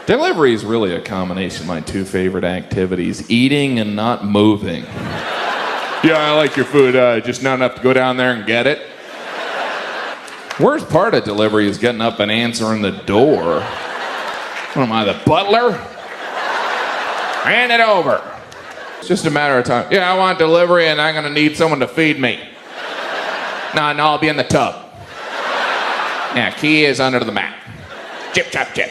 Delivery is really a combination of my two favorite activities, eating and not moving. Yeah, I like your food, just not enough to go down there and get it. Worst part of delivery is getting up and answering the door. What am I, the butler? Hand it over. It's just a matter of time. Yeah, I want delivery and I'm gonna need someone to feed me. No, I'll be in the tub. Yeah, key is under the mat. Chip, chop, chip.